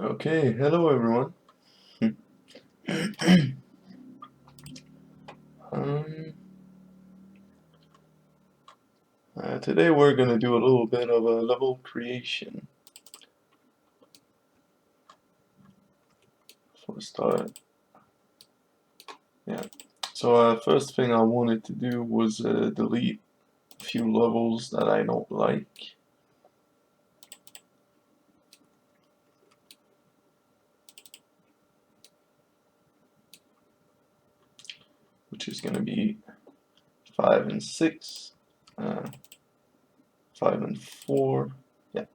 Okay, hello everyone. um, Today we're gonna do a little bit of a level creation for the start. Yeah. So first thing I wanted to do was delete a few levels that I don't like. Which is gonna be 5 and 6, uh, 5 and 4. Yeah.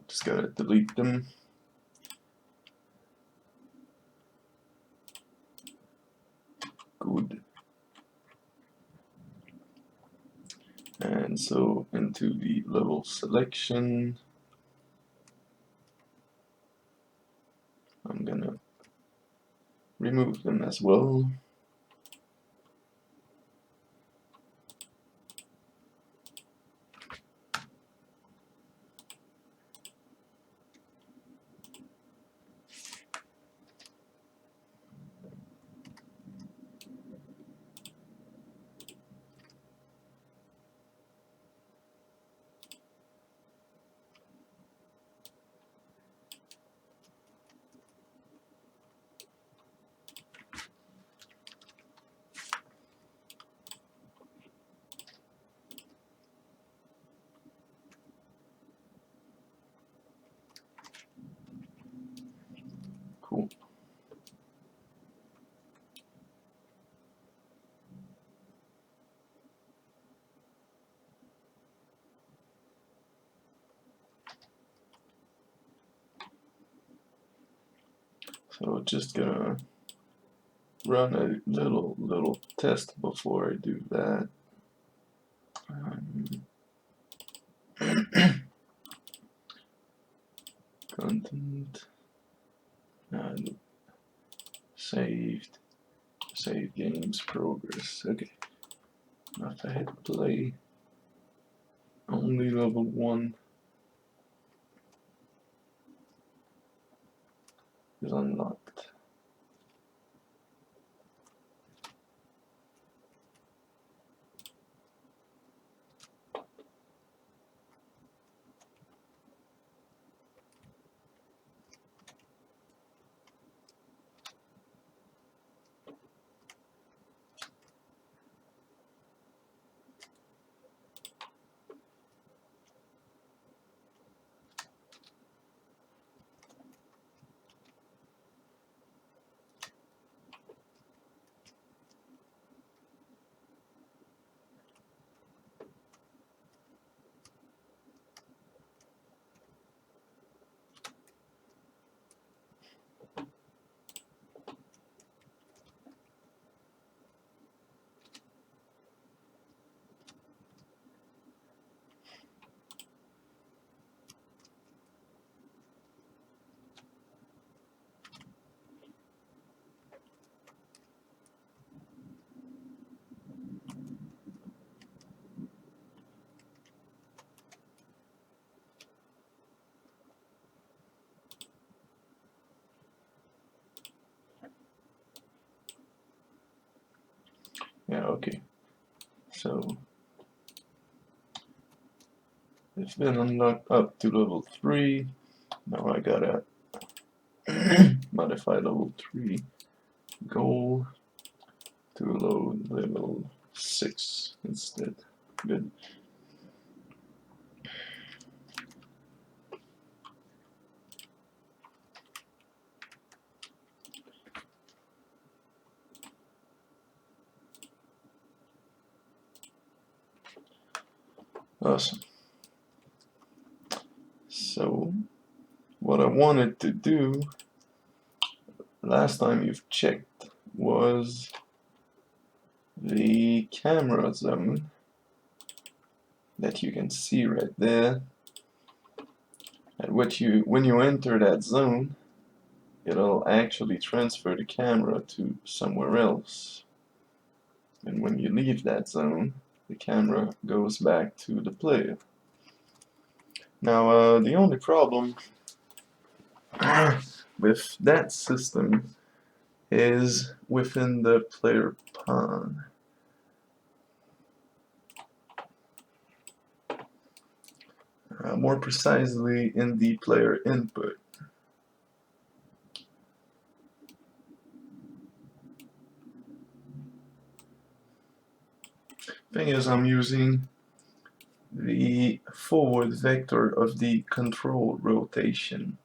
Just gotta delete them. Good. And so into the level selection, I'm gonna remove them as well. Cool. So just gonna run a little test before I do that. Content and saved, save games progress. Okay, now if I hit play, only level 1 is unlocked. Yeah, okay. So it's been unlocked up to level 3. Now I gotta modify level 3 goal to load level 6 instead. Good. Awesome. So what I wanted to do last time you've checked was the camera zone that you can see right there. And when you enter that zone, it'll actually transfer the camera to somewhere else. And when you leave that zone, the camera goes back to the player. Now, the only problem with that system is within the player pawn. More precisely in the player input. Thing is, I'm using the forward vector of the control rotation.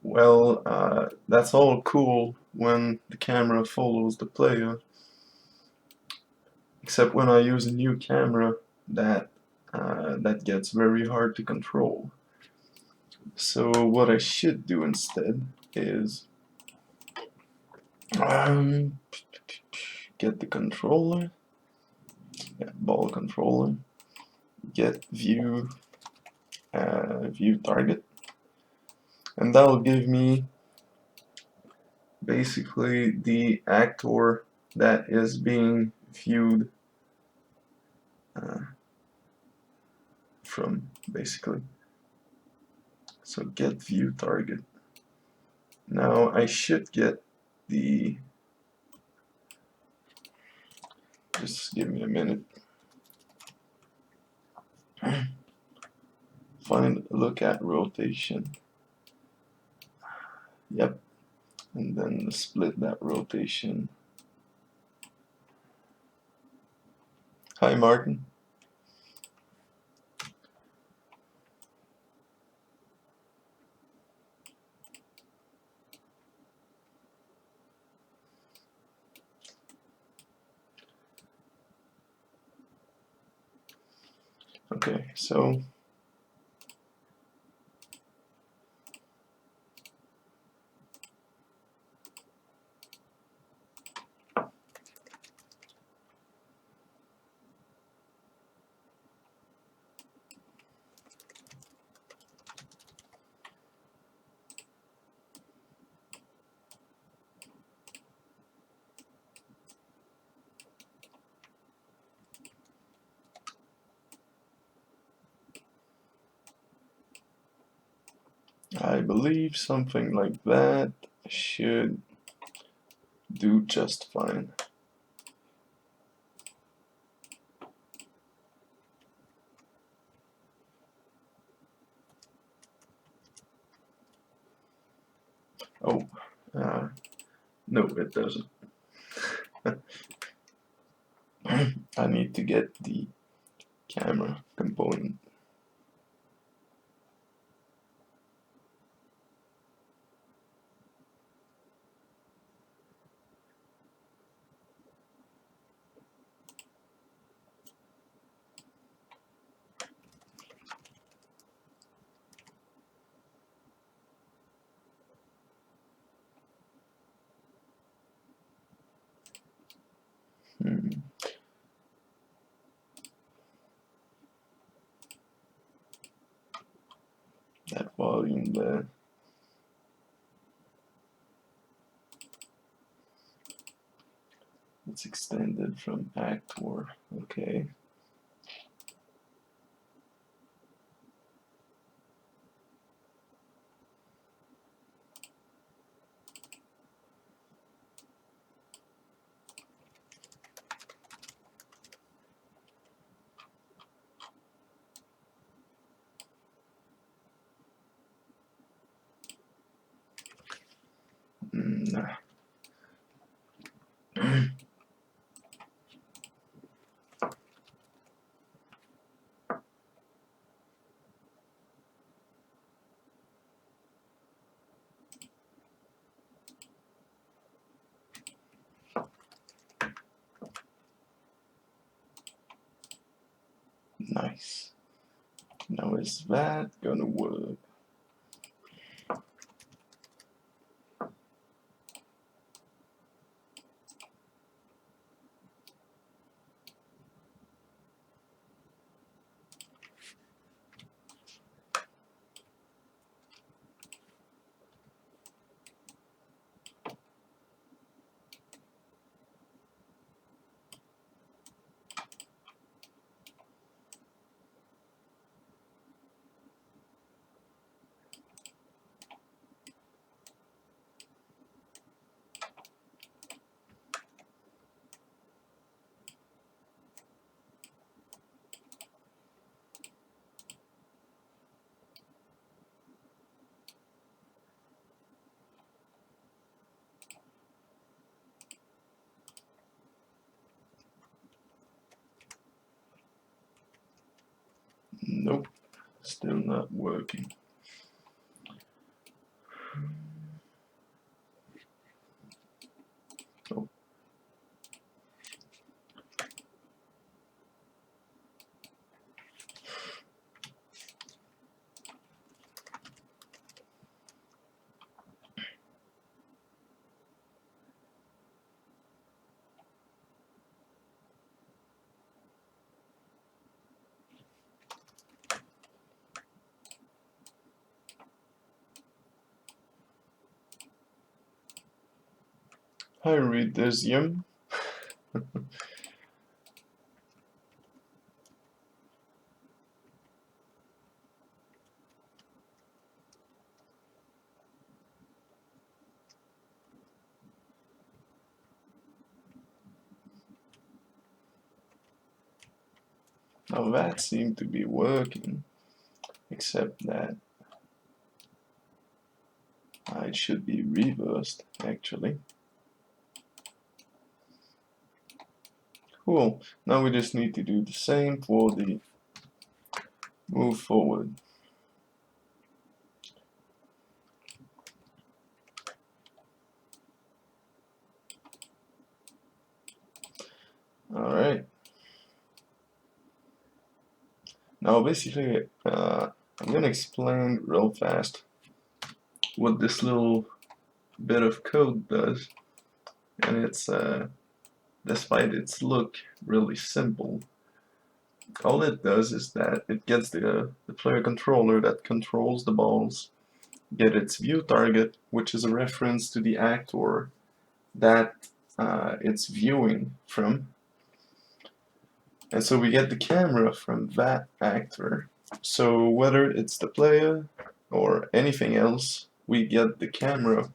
Well, that's all cool when the camera follows the player, except when I use a new camera that gets very hard to control. So what I should do instead is get the controller, ball controller, get view target, and that will give me basically the actor that is being viewed from, basically. So get view target. Now I should get the, just give me a minute. Find look at rotation. Yep. And then split that rotation. Hi Martin. Okay, so I believe something like that should do just fine. Oh, no, it doesn't. I need to get the camera component. That volume there. It's extended from actor. Okay. Nah. Nice. Now is that gonna work? Still not working. Oh. I read this, Yum. Now that seemed to be working, except that it should be reversed, actually. Cool. Now we just need to do the same for the move forward. Alright. Now basically, I'm gonna explain real fast what this little bit of code does. And it's, despite its look really simple, all it does is that it gets the player controller that controls the balls, get its view target, which is a reference to the actor that it's viewing from. And so we get the camera from that actor. So whether it's the player or anything else, we get the camera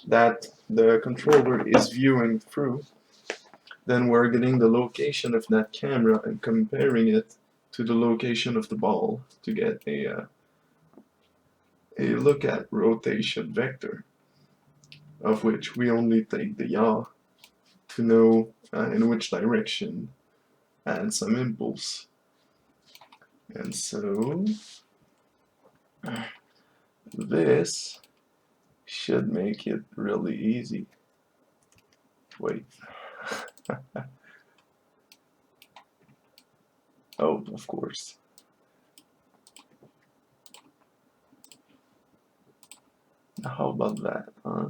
that the controller is viewing through. Then we're getting the location of that camera and comparing it to the location of the ball to get a look at rotation vector, of which we only take the yaw to know in which direction add some impulse. And so this should make it really easy. Wait. Oh, of course. How about that, huh?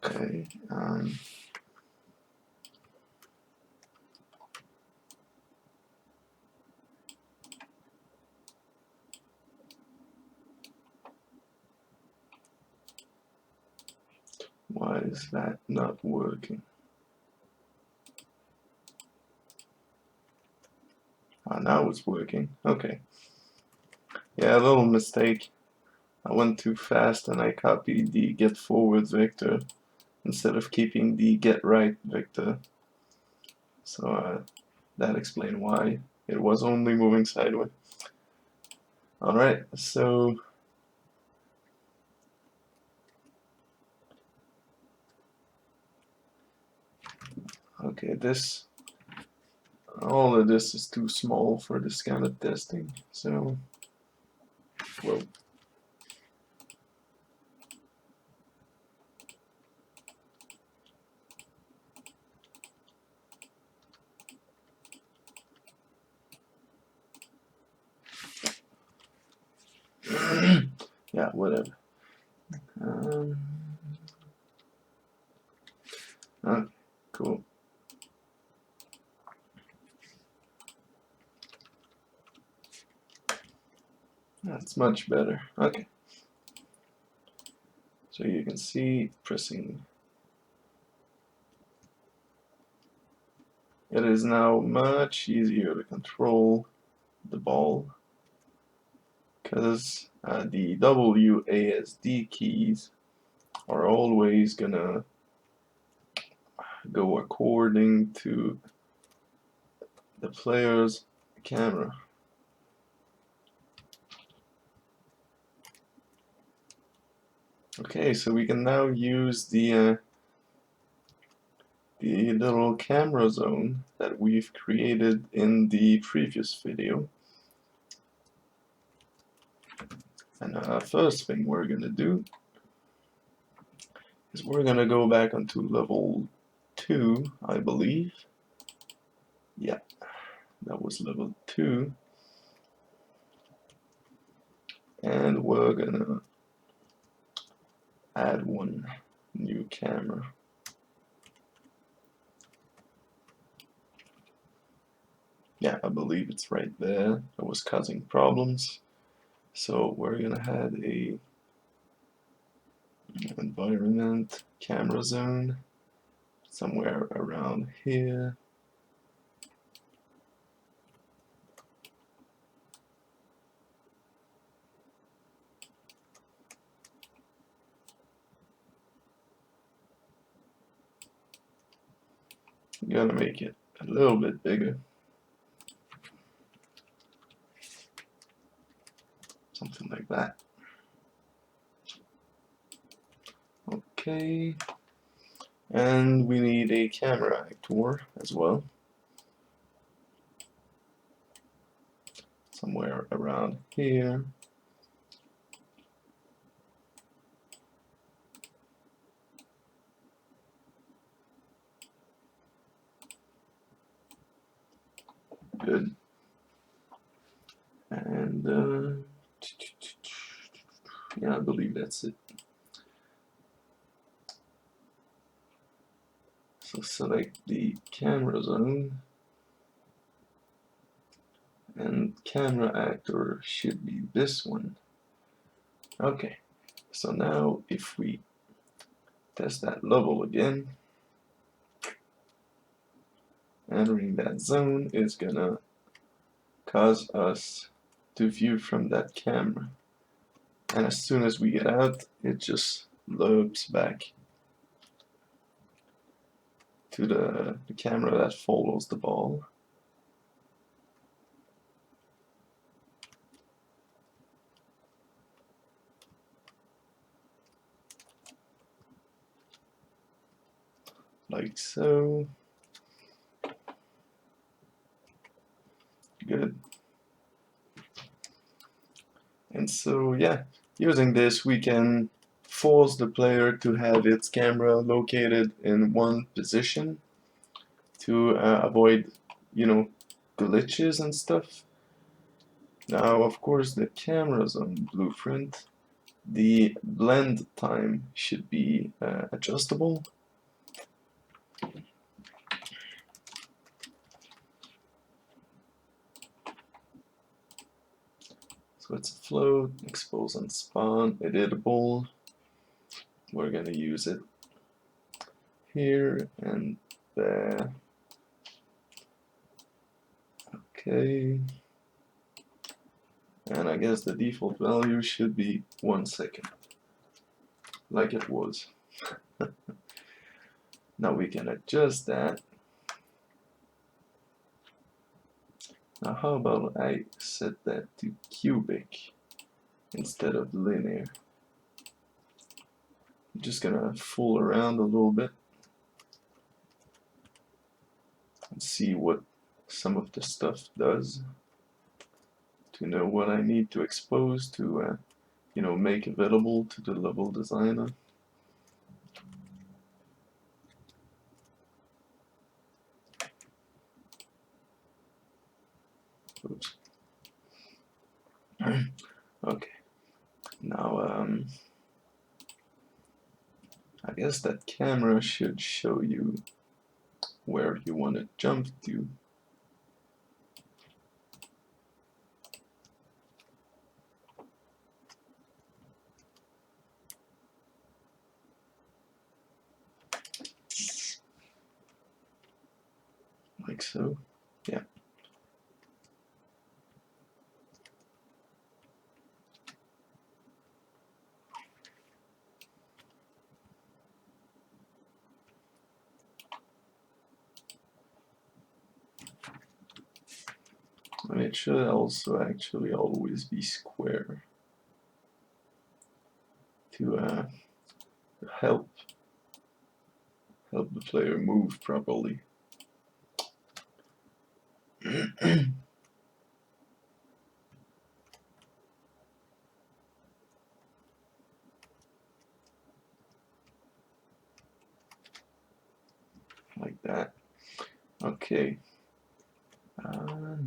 Okay. Why is that not working? Now it's working. Okay. Yeah, a little mistake. I went too fast and I copied the get forward vector instead of keeping the get right vector. So that explained why it was only moving sideways. Alright, so okay, all of this is too small for this kind of testing. So, well, yeah, whatever. Okay, cool. That's much better. Okay. So you can see pressing. It is now much easier to control the ball because the WASD keys are always gonna go according to the player's camera. Okay, so we can now use the little camera zone that we've created in the previous video. And first thing we're gonna do is we're gonna go back onto level 2, I believe. Yeah, that was level 2. And we're gonna add one new camera. Yeah, I believe it's right there. It was causing problems. So we're gonna add a environment camera zone somewhere around here. I'm gonna make it a little bit bigger. Something like that. Okay. And we need a camera actor as well. Somewhere around here. Good. And yeah, I believe that's it. So select the camera zone, and camera actor should be this one. Okay, so now if we test that level again, entering that zone is gonna cause us to view from that camera. And as soon as we get out, it just loops back to the camera that follows the ball. Like so. Good. And so, yeah, using this, we can force the player to have its camera located in one position to avoid, you know, glitches and stuff. Now, of course, the camera's on blueprint. The blend time should be adjustable. So it's a float, expose and spawn, editable. We're gonna use it here and there. Okay. And I guess the default value should be 1 second, like it was. Now we can adjust that. Now how about I set that to cubic instead of linear? I'm just gonna fool around a little bit and see what some of the stuff does to know what I need to expose to you know, make available to the level designer. Oops. Okay. Now I guess that camera should show you where you want to jump to. Like so. Yeah. And it should also actually always be square to help the player move properly. Like that. Okay.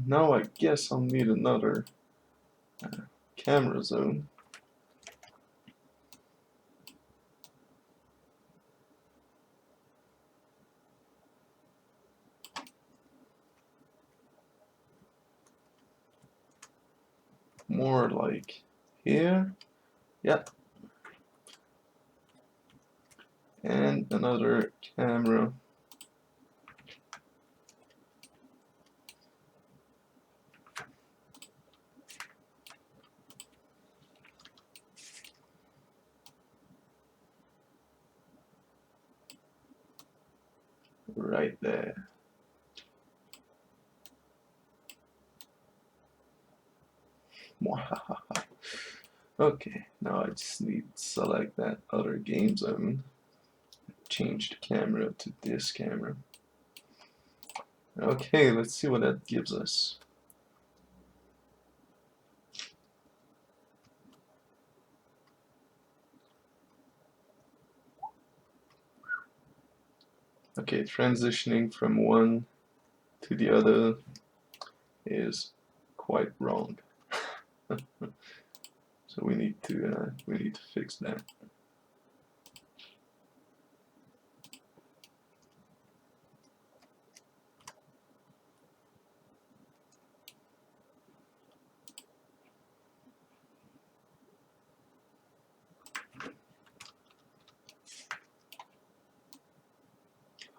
Now I guess I'll need another camera zone. More like here. Yep. And another camera. Right there. Okay, now I just need to select that other game zone. Change the camera to this camera. Okay, let's see what that gives us. Okay, transitioning from one to the other is quite wrong. So we need to fix that.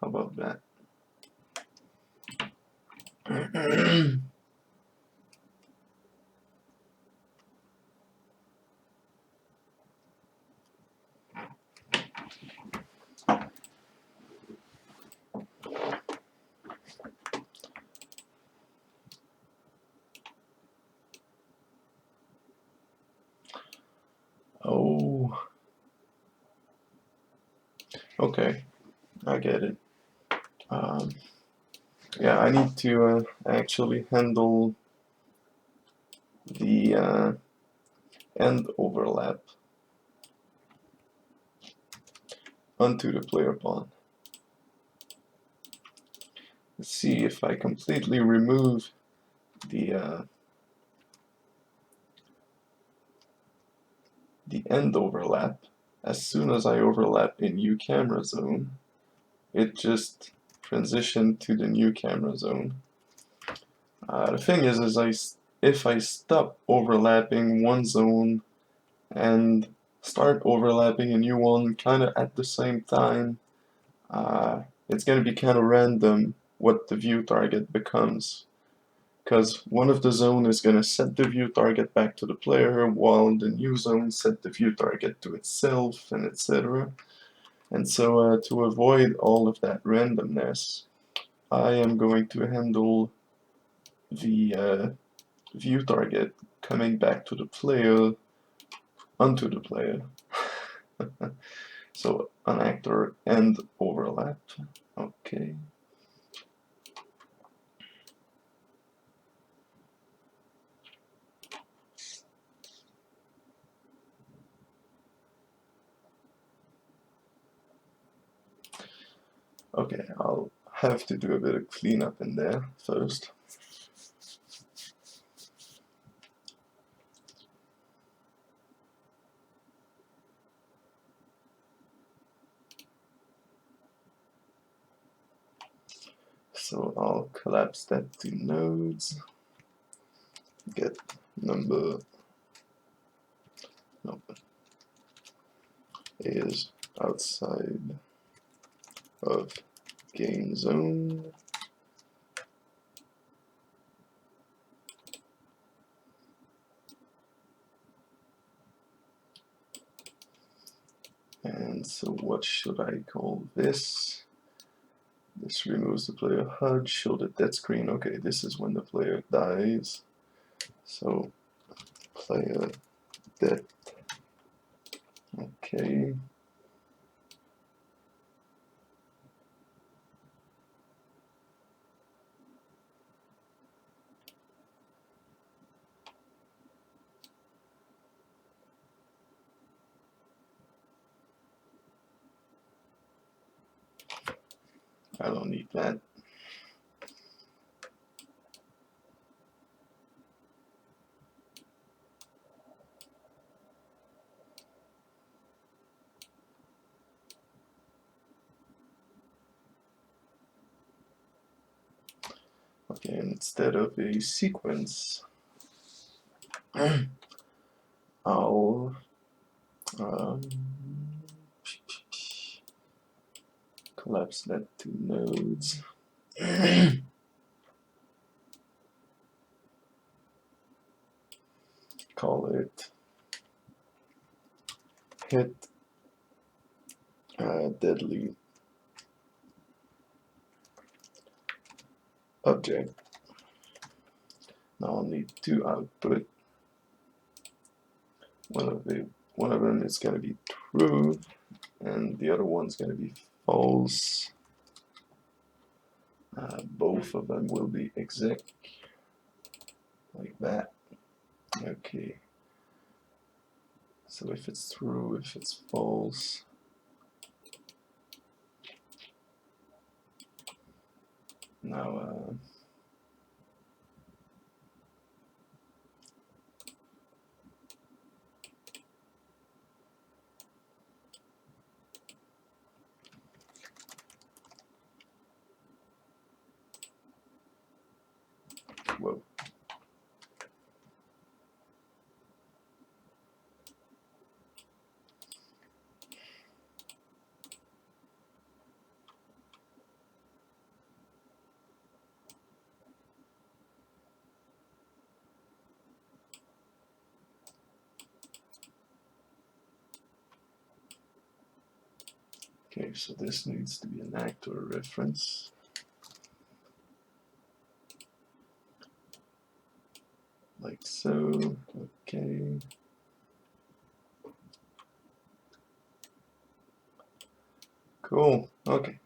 How about that? Oh, okay, I get it. Yeah, I need to actually handle the end overlap onto the player pawn. Let's see if I completely remove the end overlap. As soon as I overlap a new camera zone, it just transitioned to the new camera zone. The thing is if I stop overlapping one zone and start overlapping a new one kind of at the same time, it's going to be kind of random what the view target becomes. Because one of the zone is going to set the view target back to the player, while the new zone set the view target to itself, and etc. And so to avoid all of that randomness, I am going to handle the view target coming back to the player onto the player. So an actor and overlap. Okay. Okay, I'll have to do a bit of cleanup in there first. So I'll collapse that to nodes, get number is outside of game zone. And so what should I call this? This removes the player HUD, show the dead screen. Okay, this is when the player dies. So player dead. Okay. I don't need that. Okay, and instead of a sequence, I'll collapse that to nodes. Call it hit deadly object. Now I'll need two output. One of them is going to be true, and the other one's going to be false. Both of them will be exec, like that. Okay. So if it's true, if it's false. Now, whoa. Okay, so this needs to be an actor reference. Like so. Okay. Cool. Okay.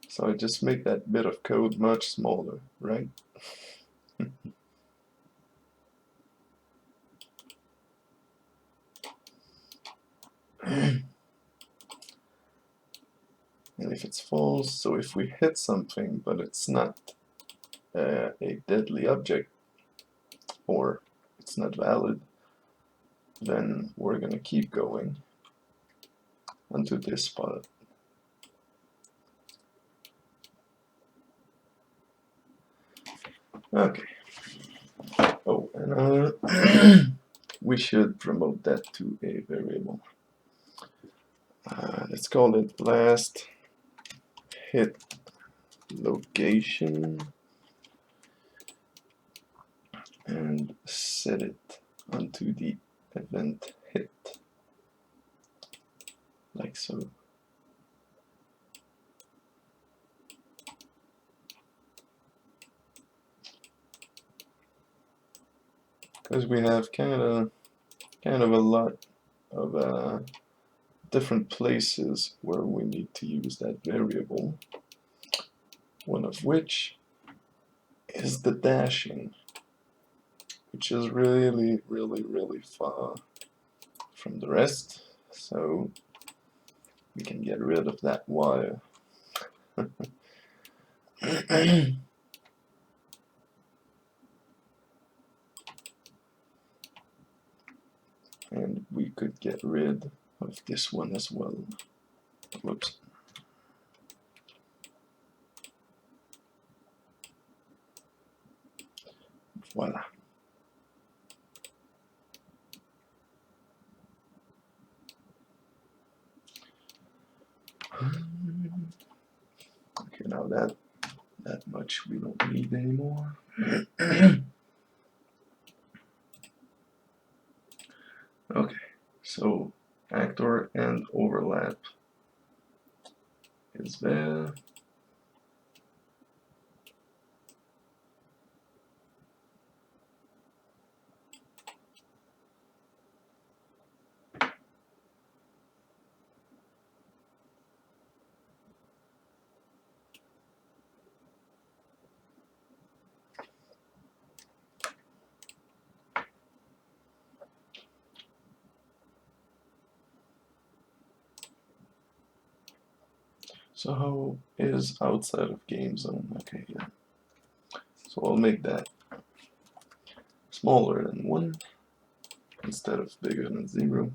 So I just make that bit of code much smaller, right? And if it's false, so if we hit something but it's not a deadly object, or it's not valid, then we're gonna keep going onto this spot. Okay. Oh, and we should promote that to a variable. Let's call it last hit location and set it onto the event hit, like so. Because we have kind of a lot of different places where we need to use that variable, one of which is the dashing, which is really, really far from the rest, so we can get rid of that wire. And we could get rid of this one as well. Whoops. Voila. Okay, now that much we don't need anymore. Okay, so actor and overlap is there. So how is outside of game zone? Okay, yeah. So I'll make that smaller than 1 instead of bigger than 0.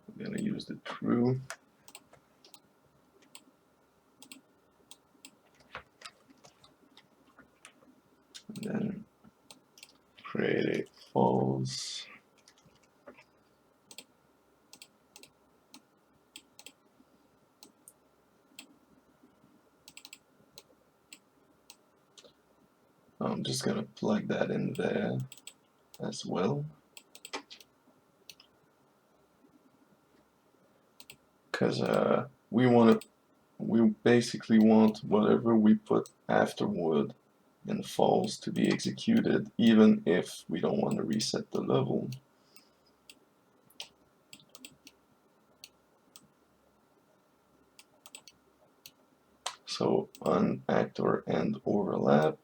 I'm gonna use the true. And then create a false. I'm just gonna plug that in there as well, because we basically want whatever we put afterward in false to be executed, even if we don't want to reset the level. So on actor and overlap,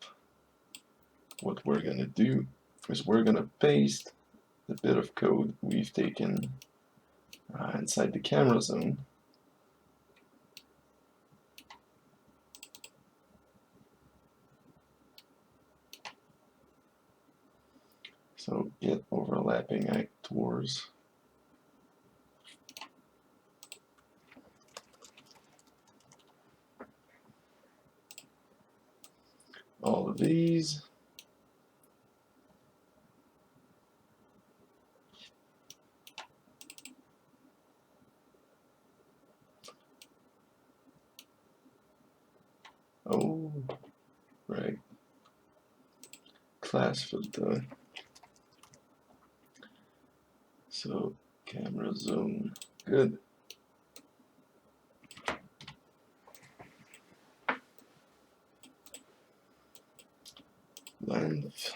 what we're gonna do is we're gonna paste the bit of code we've taken inside the camera zone. So get overlapping actors. All of these. Oh, right. Class filter. So camera zone. Good. Length.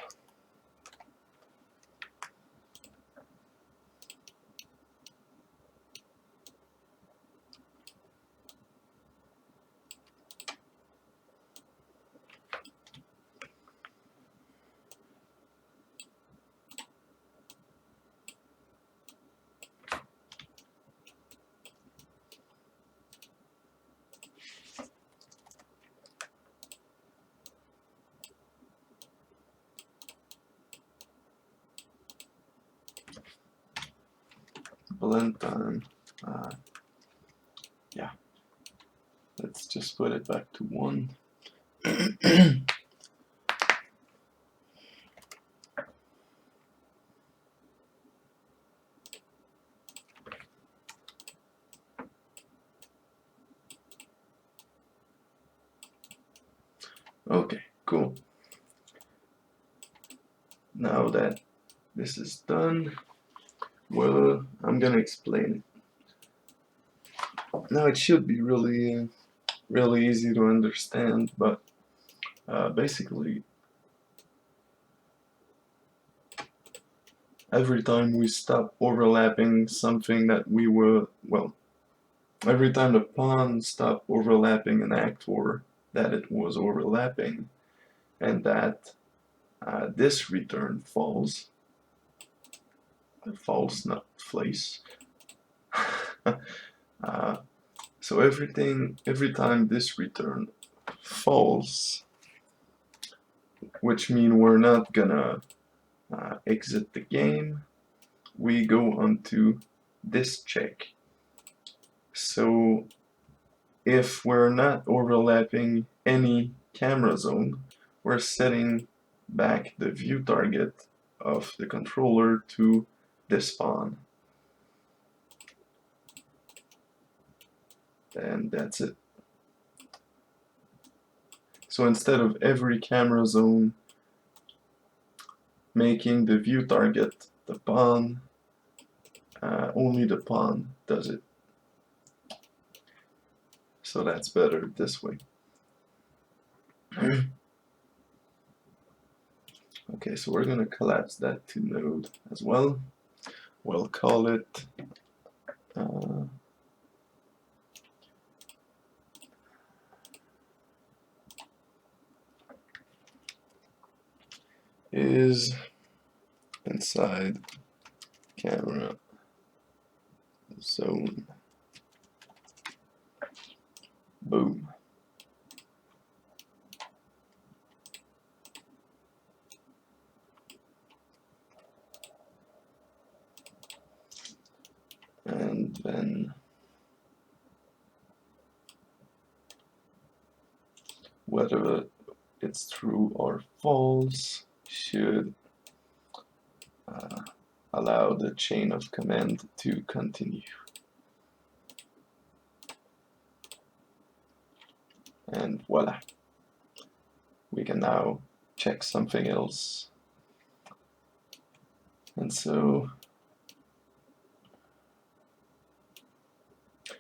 Blend time. Yeah. Let's just put it back to 1. Okay, cool. Now that this is done, well, I'm gonna explain it. Now it should be really, really easy to understand, but basically, every time we stop overlapping something that we were, well, every time the pawn stopped overlapping an actor that it was overlapping, and that this return false, false, not place. So every time this return false, which means we're not gonna exit the game, we go onto this check. So if we're not overlapping any camera zone, we're setting back the view target of the controller to this pawn. And that's it. So instead of every camera zone making the view target the pawn, only the pawn does it. So that's better this way. Okay, so we're gonna collapse that to node as well. We'll call it is inside camera zone. Boom. And then whether it's true or false should allow the chain of command to continue. And voila. We can now check something else. And so,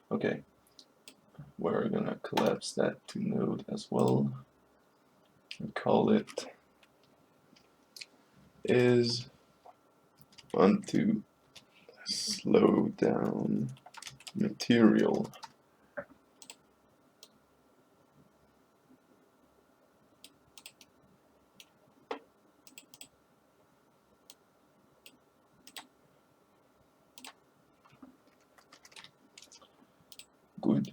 okay, we're gonna collapse that to node as well and call it is onto slow down material. Good.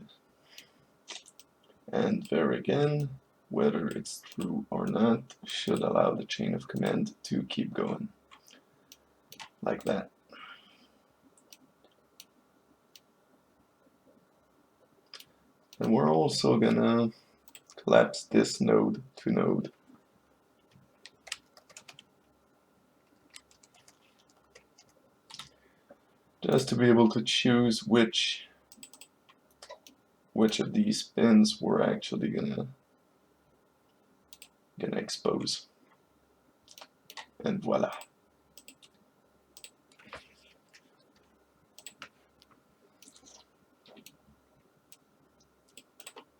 And there again, whether it's true or not should allow the chain of command to keep going. Like that. And we're also gonna collapse this node to node. Just to be able to choose which of these pins we're actually gonna expose. And voila.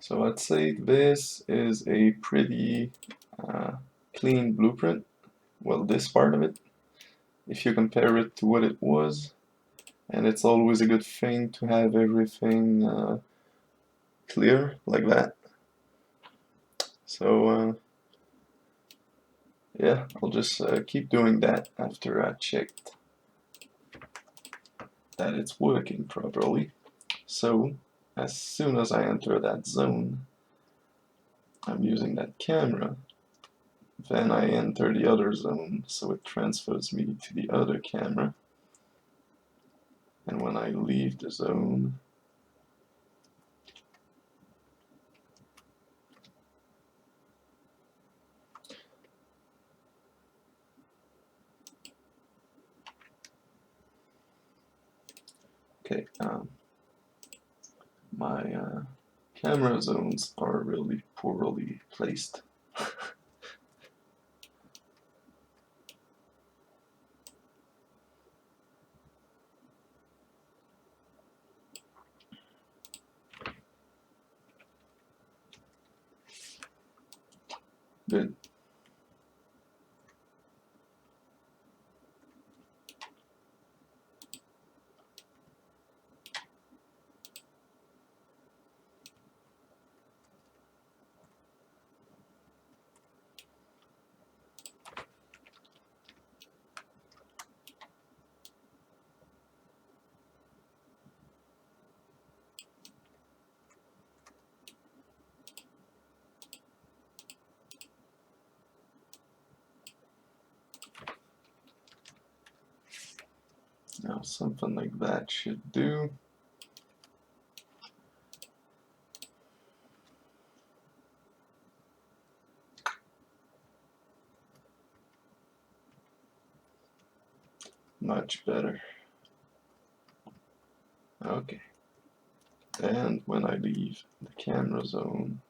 So I'd say this is a pretty clean blueprint. Well, this part of it, if you compare it to what it was, and it's always a good thing to have everything clear like that. So yeah, I'll just keep doing that after I checked that it's working properly. So as soon as I enter that zone, I'm using that camera, then I enter the other zone, so it transfers me to the other camera. And when I leave the zone, okay, my camera zones are really poorly placed. Good. Now something like that should do. Much better. Okay. And when I leave the camera zone,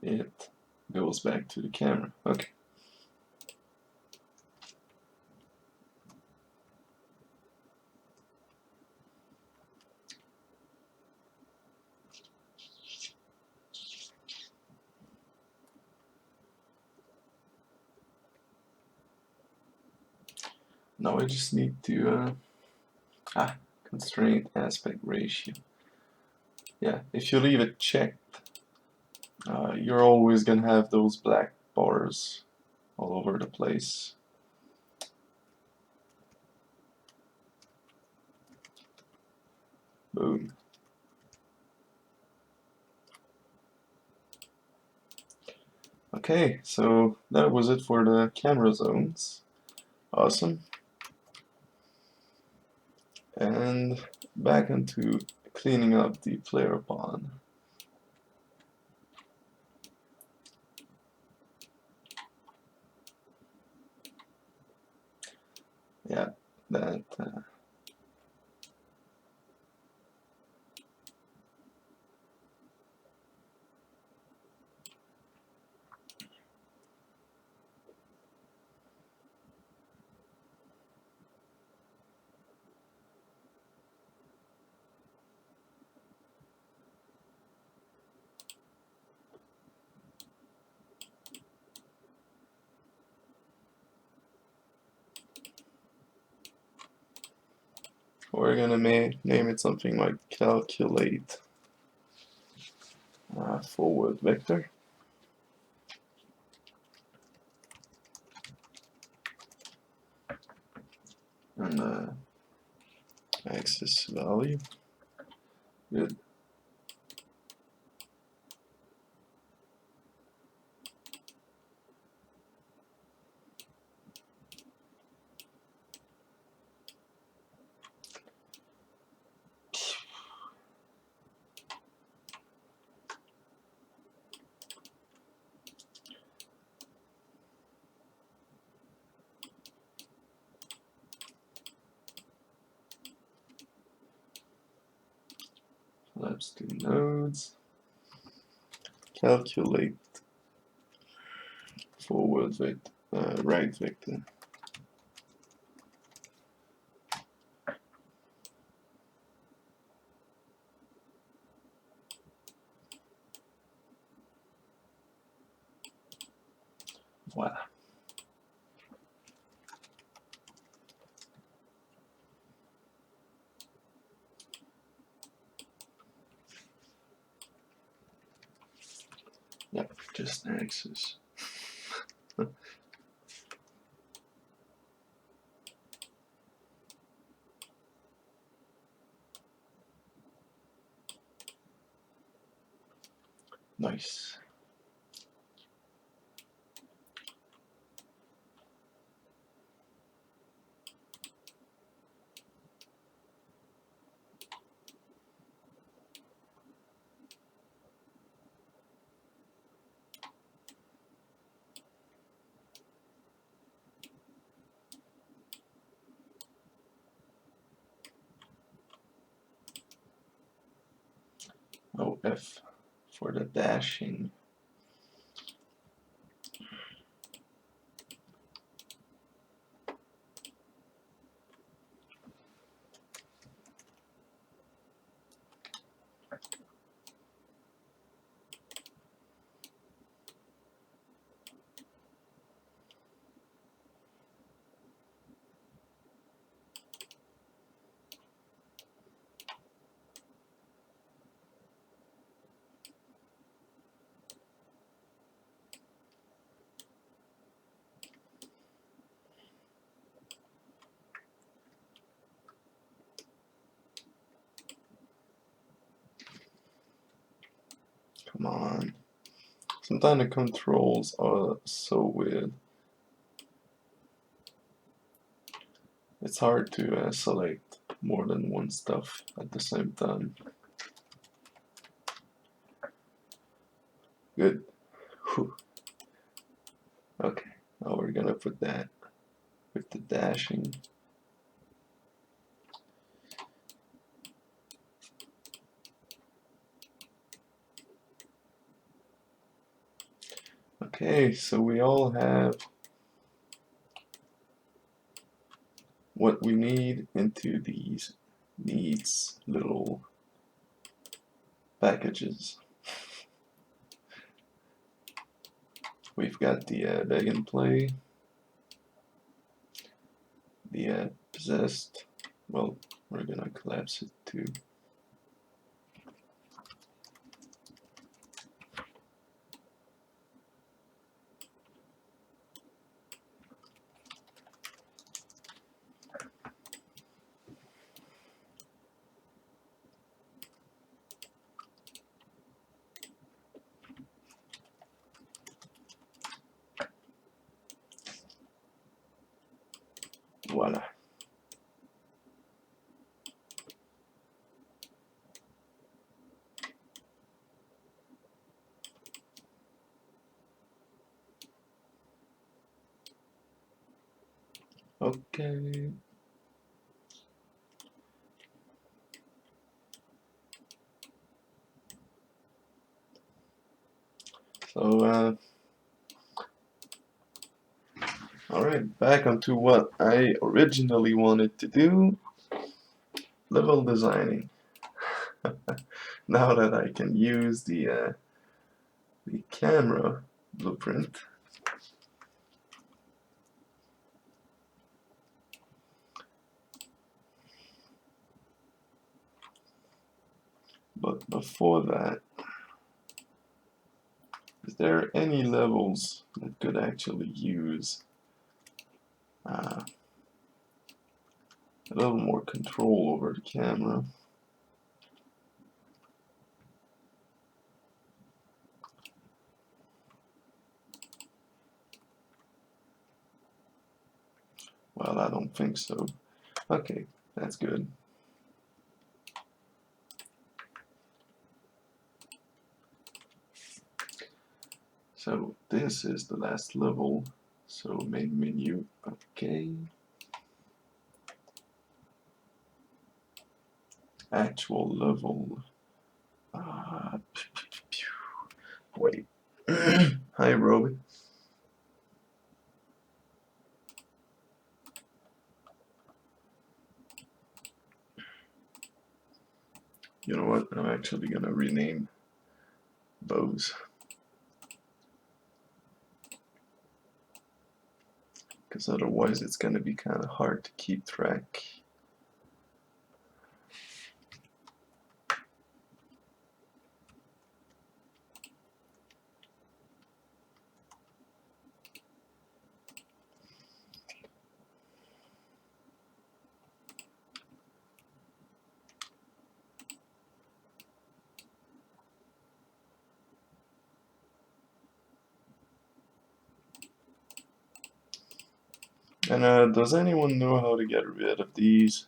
it goes back to the camera. Okay. Now I just need to constraint aspect ratio. Yeah, if you leave it checked, you're always gonna have those black bars all over the place. Boom. Okay, so that was it for the camera zones. Awesome. And back into cleaning up the player pawn. Yeah, that we're gonna name it something like calculate forward vector. And axis value. Good. Collapse two nodes. Calculate forward vector, right vector. Voila. Yep, just axis. Nice. Oh, F for the dashing. Come on. Sometimes the controls are so weird. It's hard to select more than one stuff at the same time. Good. Whew. Okay, now we're gonna put that with the dashing. Okay, so we all have what we need into these needs little packages. We've got the beg and play, the possessed, well, we're gonna collapse it too. Voila. Okay. So, alright, back onto what I originally wanted to do, level designing. Now that I can use the camera blueprint, but before that, is there any levels that could actually use a little more control over the camera? Well, I don't think so. Okay, that's good. So this is the last level. So main menu, okay. Actual level. Wait. Hi, Roby. You know what? I'm actually gonna rename those, because otherwise it's gonna be kind of hard to keep track. And does anyone know how to get rid of these?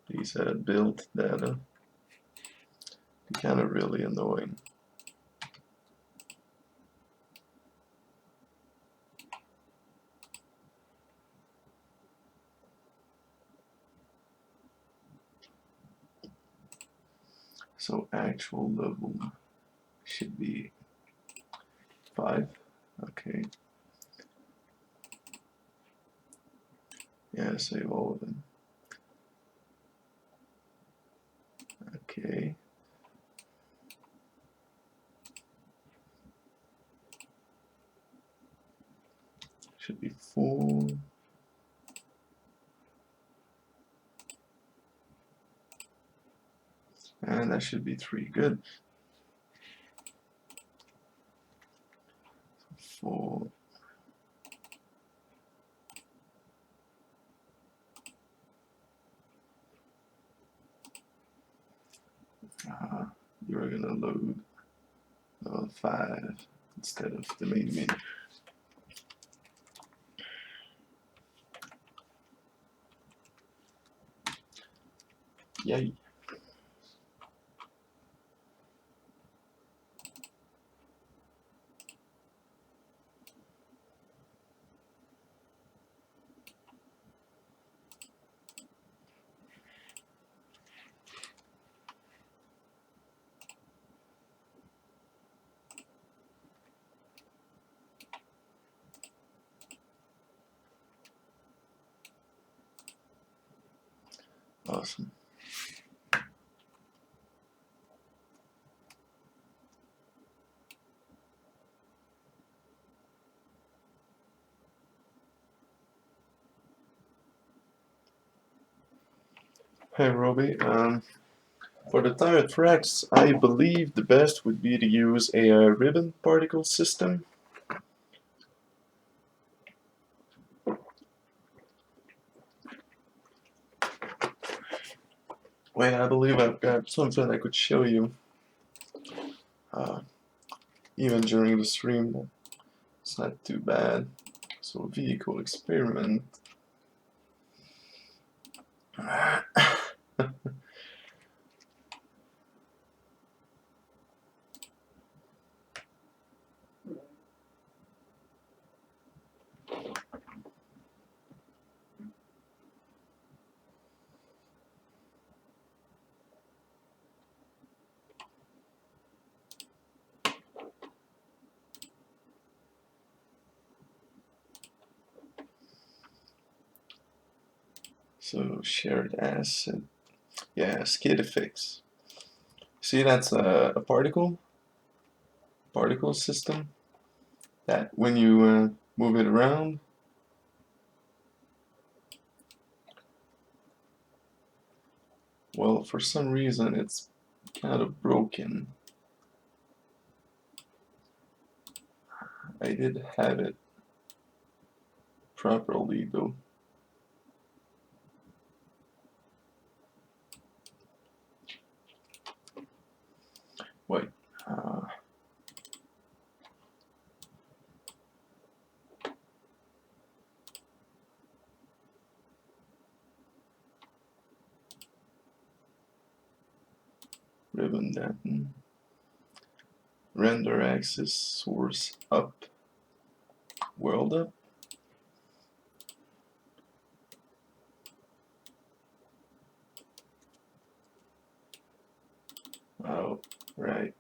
These build data. Kind of really annoying. So actual level should be 5. Okay. Yeah, save all of them. Okay. Should be 4. And that should be 3. Good. 4. You're gonna load 5 instead of the main menu. Yay. Awesome. Hey Roby, for the tire tracks, I believe the best would be to use a ribbon particle system. Wait, I believe I've got something I could show you, uh, even during the stream. It's not too bad. So vehicle experiment. So shared asset, yeah, skid effects. See, that's a particle system that when you move it around, well, for some reason it's kind of broken. I did have it properly though. Wait, uh, ribbon dampen, render axis source up, world up. Oh, right.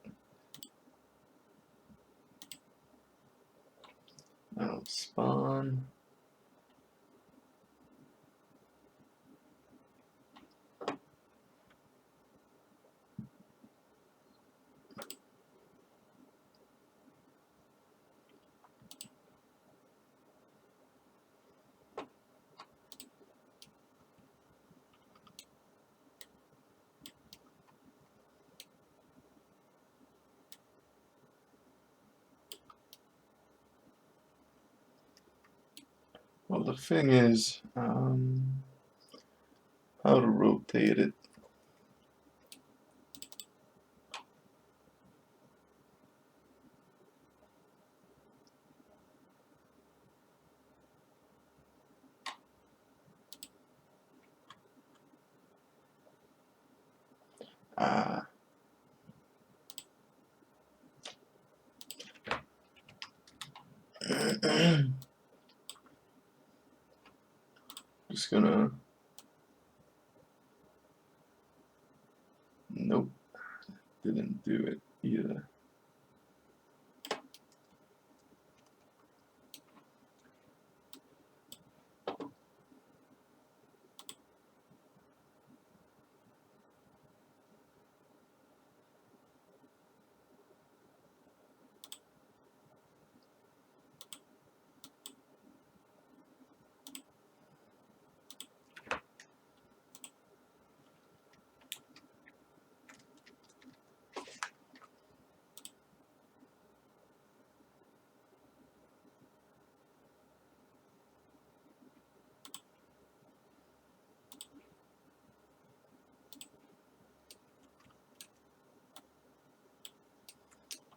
Now spawn. Well, the thing is, how to rotate it. Ah, just gonna. Nope, didn't do it either.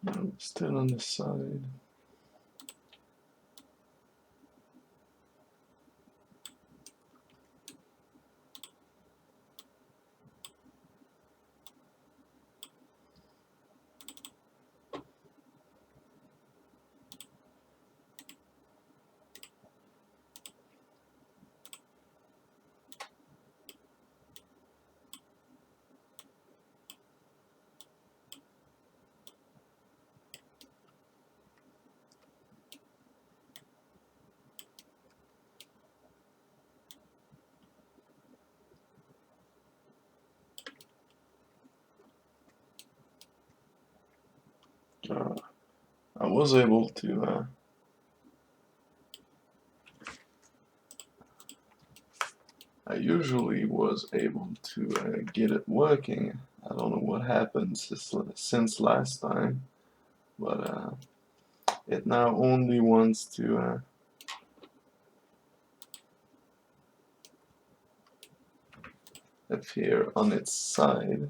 No, still on the side. Uh, I was able to. I usually was able to get it working. I don't know what happened since last time, but it now only wants to appear on its side.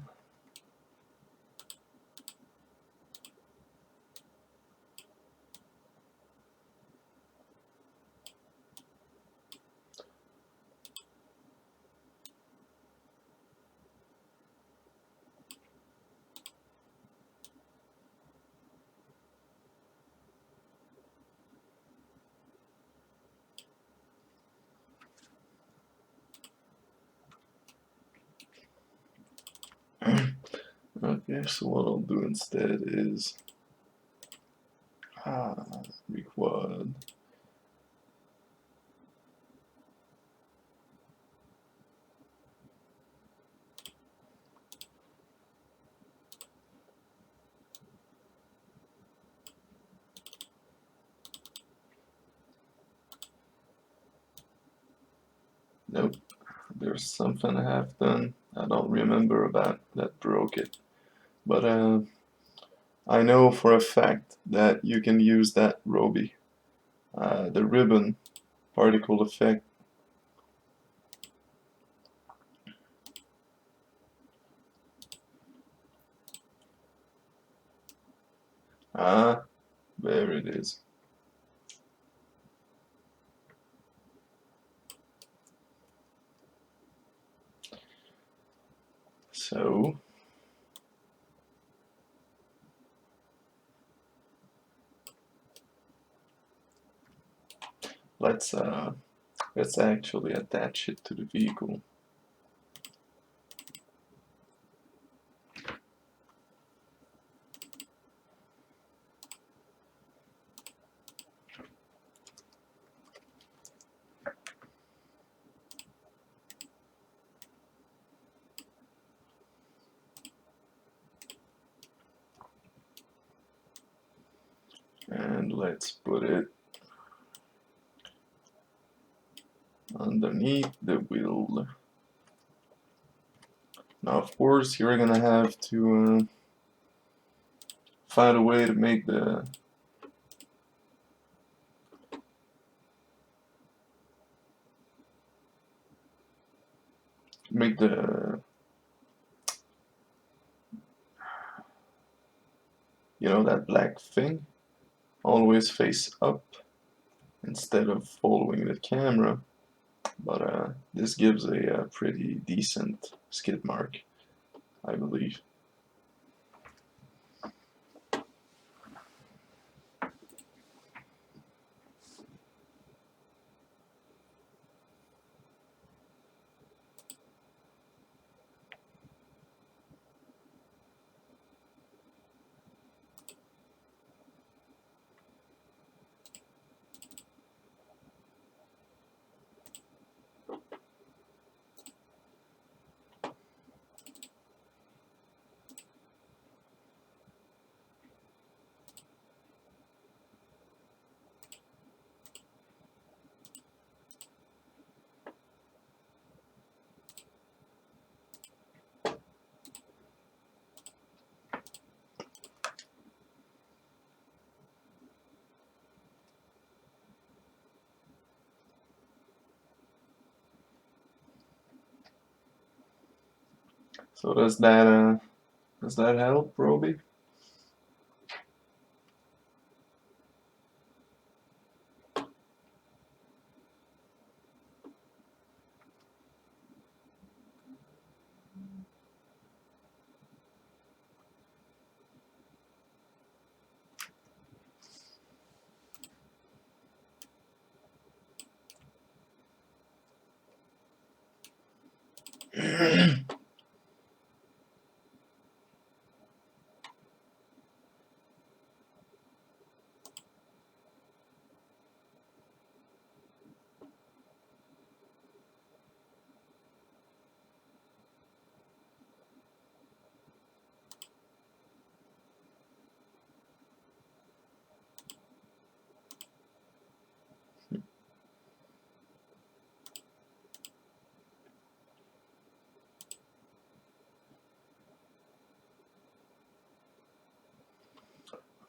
Okay, so what I'll do instead is requad. Nope, there's something I have done. I don't remember about that broke it, but I know for a fact that you can use that Roby, the ribbon particle effect. Ah, there it is. So let's actually attach it to the vehicle. And let's put it underneath the wheel. Now, of course, you're gonna have to find a way to make the make the that black thing always face up instead of following the camera. But this gives a pretty decent skid mark, I believe. So does that help, Roby?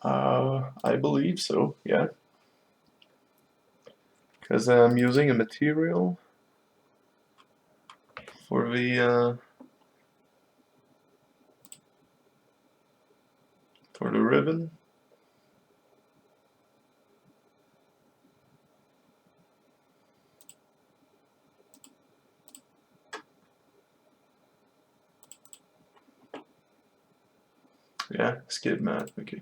I believe so, yeah. Because I'm using a material for the ribbon. Yeah, skip map, okay.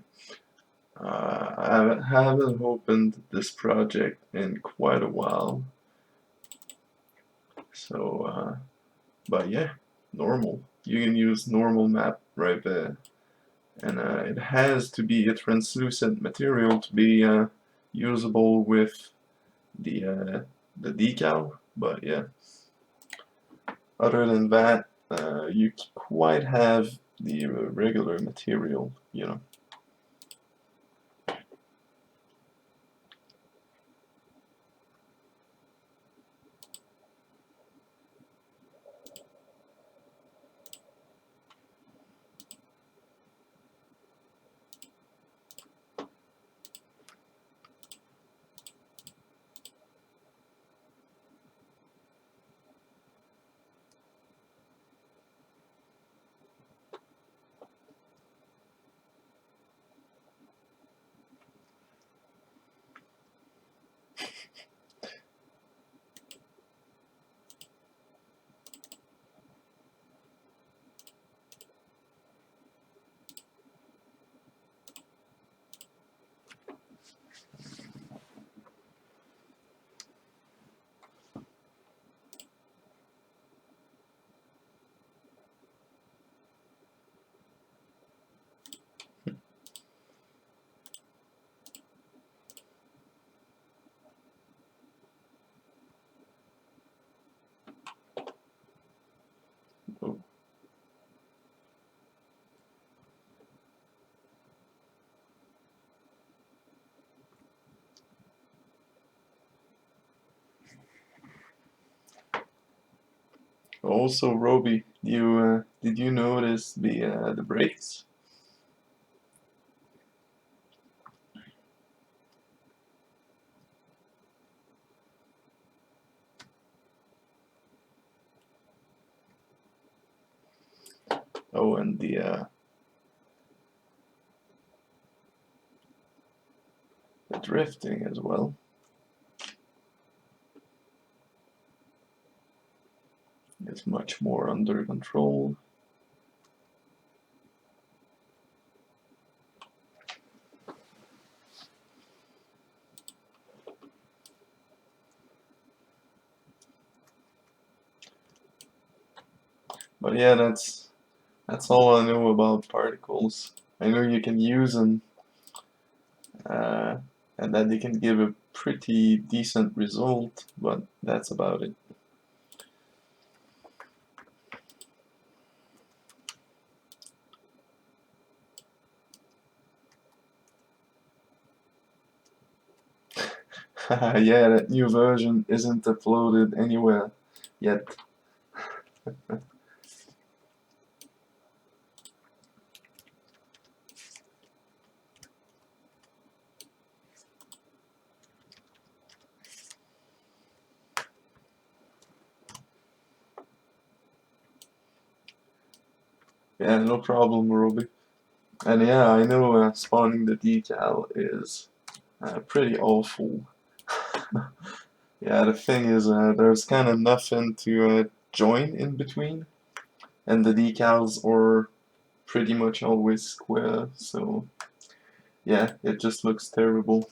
I haven't opened this project in quite a while, so but yeah, normal. You can use normal map right there, and it has to be a translucent material to be usable with the decal. But yeah, other than that, you quite have the regular material, you know. Oh. Also, Roby, you did you notice the brakes? Oh, and the drifting as well. It's much more under control. But yeah, that's all I know about particles. I know you can use them, uh, and that they can give a pretty decent result, but that's about it. Yeah, that new version isn't uploaded anywhere yet. Yeah, no problem, Ruby. And yeah, I know spawning the decal is pretty awful. Yeah, the thing is, there's kind of nothing to join in between, and the decals are pretty much always square, so yeah, it just looks terrible.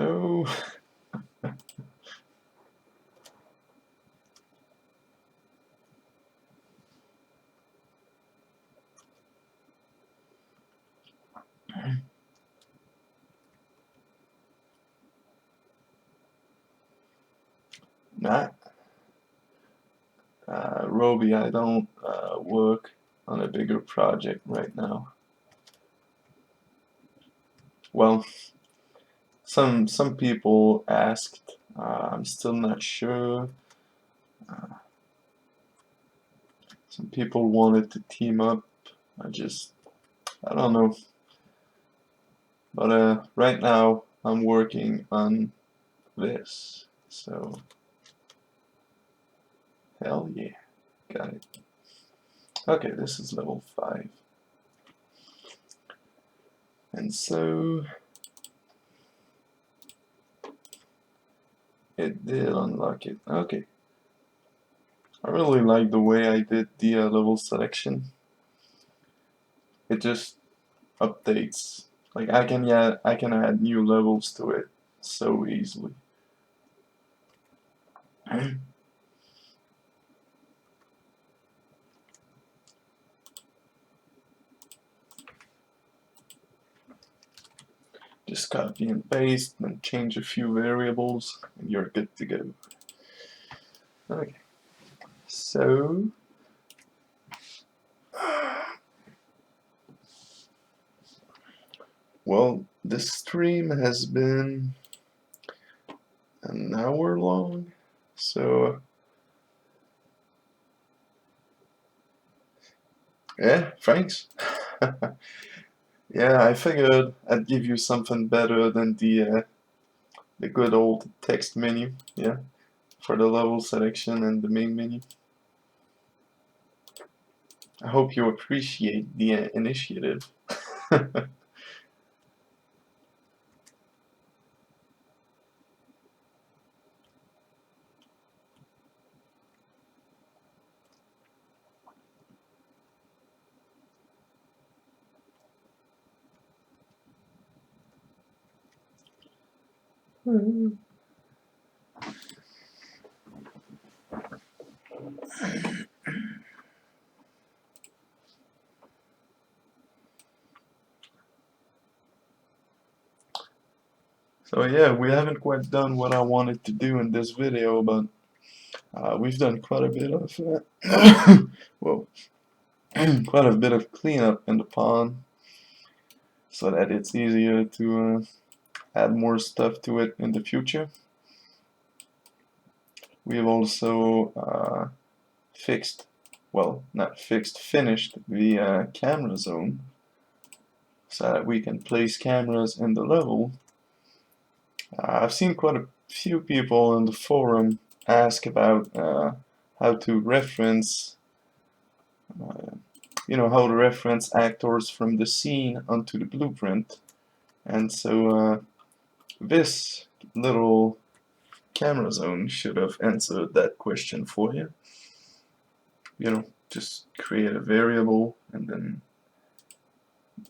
No. Not Roby, I don't work on a bigger project right now. Well, some people asked. I'm still not sure. Some people wanted to team up. I don't know. But right now I'm working on this. So hell yeah, got it. Okay, this is level 5. And so it did unlock it. Okay. I really like the way I did the level selection. It just updates. Like I can add new levels to it so easily. Just copy and paste and change a few variables and you're good to go. Okay. So well, this stream has been an hour long, so yeah, thanks. Yeah, I figured I'd give you something better than the good old text menu, yeah, for the level selection and the main menu. I hope you appreciate the initiative. So yeah, we haven't quite done what I wanted to do in this video, but we've done quite a bit of well, quite a bit of cleanup in the pond, so that it's easier to add more stuff to it in the future. We have also fixed, well, not fixed, finished the camera zone, so that we can place cameras in the level. I've seen quite a few people in the forum ask about how to reference, how to reference actors from the scene onto the blueprint. And so this little camera zone should have answered that question for you. Just create a variable and then,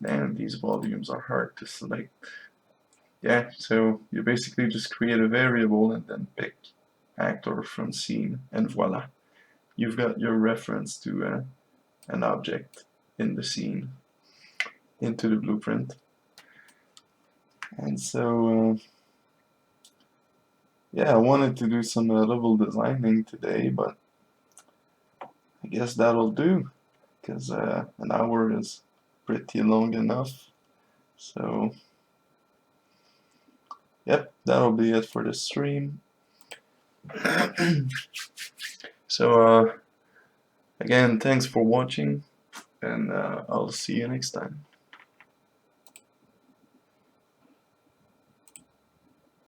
man, these volumes are hard to select. Yeah, so you basically just create a variable and then pick actor from scene, and voila, you've got your reference to an object in the scene into the blueprint. And so yeah, I wanted to do some level designing today, but I guess that'll do, because an hour is pretty long enough. So yep, that'll be it for the stream. So again, thanks for watching, and I'll see you next time.